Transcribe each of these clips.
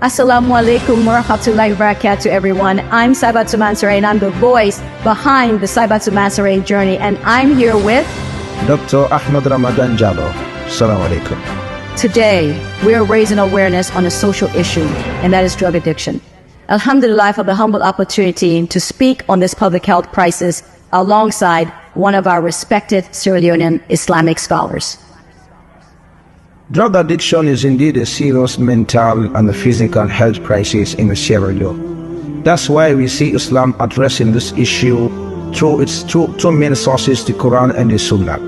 Assalamu alaikum wa rahmatullahi wa barakatuh, everyone. I'm Saibatu Mansaray, and I'm the voice behind the Saibatu Mansaray journey. And I'm here with Dr. Ahmad Ramadan Jalloh. Assalamu alaikum. Today, we are raising awareness on a social issue, and that is drug addiction. Alhamdulillah for the humble opportunity to speak on this public health crisis alongside one of our respected Sierra Leonean Islamic scholars. Drug addiction is indeed a serious mental and physical health crisis in Sierra Leone. That's why we see Islam addressing this issue through its two main sources, the Quran and the Sunnah.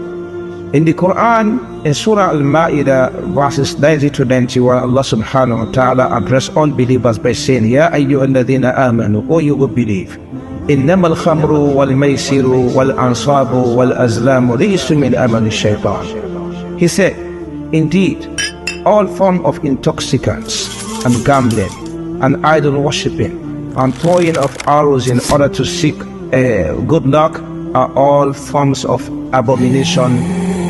In the Quran, in Surah Al-Ma'idah, verses 90 to 91, Allah subhanahu wa ta'ala addressed all believers by saying, Ya ayyuhalladhina amanu, O you who believe, إنما الخمر والميسر والأنصاب والأزلام رجس من عمل الشيطان. He said, indeed, all forms of intoxicants and gambling and idol worshipping and throwing of arrows in order to seek good luck are all forms of abomination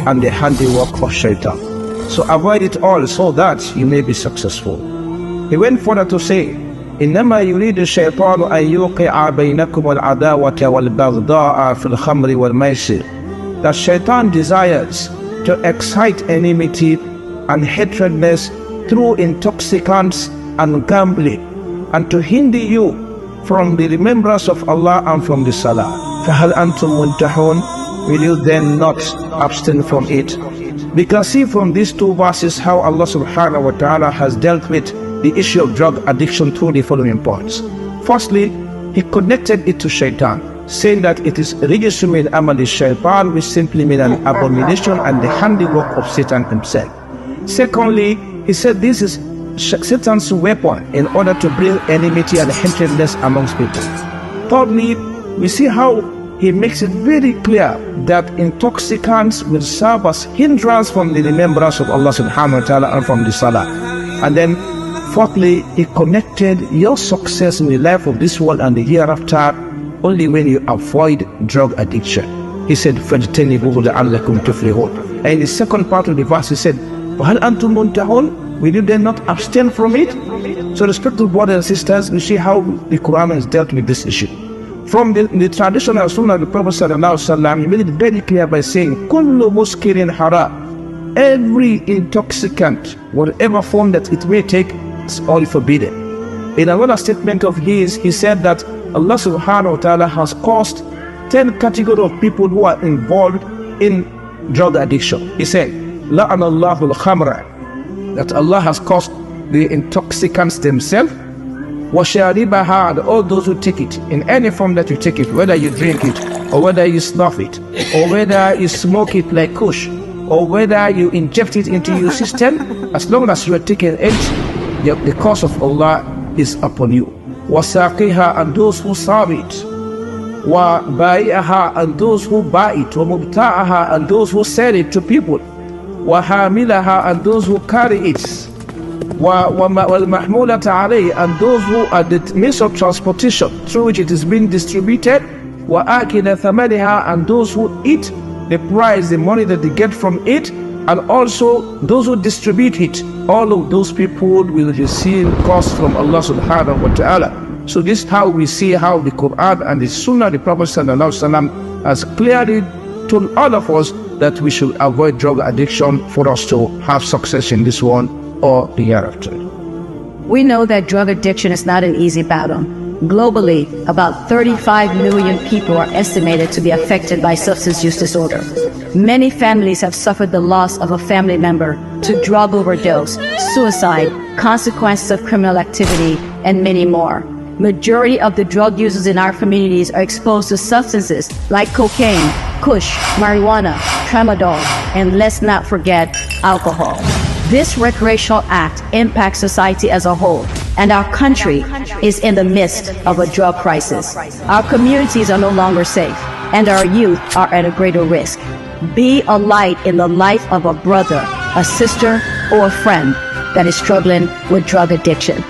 and the handiwork of shaitan. So avoid it all so that you may be successful. He went further to say, إنما يريد الشيطان أن يوقع بينكم العداوة والبغضاء في الخمر والميسر. That shaitan desires to excite enmity and hatredness through intoxicants and gambling, and to hinder you from the remembrance of Allah and from the Salah. فَهَلْ أَنْتُمْ مُنْتَحُونَ? Will you then not abstain from it? We can see from these two verses how Allah subhanahu wa ta'ala has dealt with the issue of drug addiction through the following points. Firstly, He connected it to shaitan, saying that it is rijsun min amali shaitan, which simply means an abomination and the handiwork of Satan himself. Secondly, He said this is Satan's weapon in order to bring enmity and hatredness amongst people. Thirdly, we see how He makes it very clear that intoxicants will serve as hindrance from the remembrance of Allah subhanahu wa ta'ala and from the Salah. And then fourthly, He connected your success in the life of this world and the hereafter only when you avoid drug addiction. He said, فَاجْتَنِبُوهُ لَعَلَّكُمْ تُفْلِحُونَ. And in the second part of the verse, He said, وَهَلْ أَنْتُمْ مُنْتَهُونَ? Will you then not abstain from it? So respected brothers and sisters, we see how the Quran has dealt with this issue. From the traditional Sunnah of the Prophet sallallahu alaihi wasallam, he made it very clear by saying, كُلُّ مُسْكِرٍ حَرَامٍ. Every intoxicant, whatever form that it may take, is all forbidden. In another statement of his, he said that Allah subhanahu wa ta'ala has caused 10 categories of people who are involved in drug addiction. He said, لَعَنَ اللَّهُ الْخَمْرَ, that Allah has caused the intoxicants themselves, وَشَارِبَهَا, and all those who take it, in any form that you take it, whether you drink it, or whether you snuff it, or whether you smoke it like kush, or whether you inject it into your system, as long as you are taking it, the curse of Allah is upon you. وَسَاقِهَا, and those who serve it, وَبَائِعَهَا, and those who buy it, وَمُبْتَعَهَا, and those who sell it to people, وَحَامِلَهَا, and those who carry it, وَالْمَحْمُولَةَ عَلَيْهِ, and those who are the means of transportation through which it is being distributed, وَآكِلَ ثَمَنِهَا, and those who eat the price, the money that they get from it, and also those who distribute it. All of those people will receive cost from Allah subhanahu wa ta'ala. So this is how we see how the Quran and the Sunnah of the Prophet sallallahu alaihi wasallam has clearly told all of us that we should avoid drug addiction for us to have success in this one or the hereafter. We know that drug addiction is not an easy battle. Globally, about 35 million people are estimated to be affected by substance use disorder. Many families have suffered the loss of a family member to drug overdose, suicide, consequences of criminal activity, and many more. Majority of the drug users in our communities are exposed to substances like cocaine, kush, marijuana, tramadol, and let's not forget alcohol. This recreational act impacts society as a whole, and our country is in the midst of a drug crisis. Our communities are no longer safe, and our youth are at a greater risk. Be a light in the life of a brother, a sister, or a friend that is struggling with drug addiction.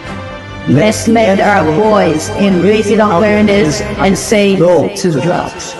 Let's lead our boys in raising awareness and say no to drugs.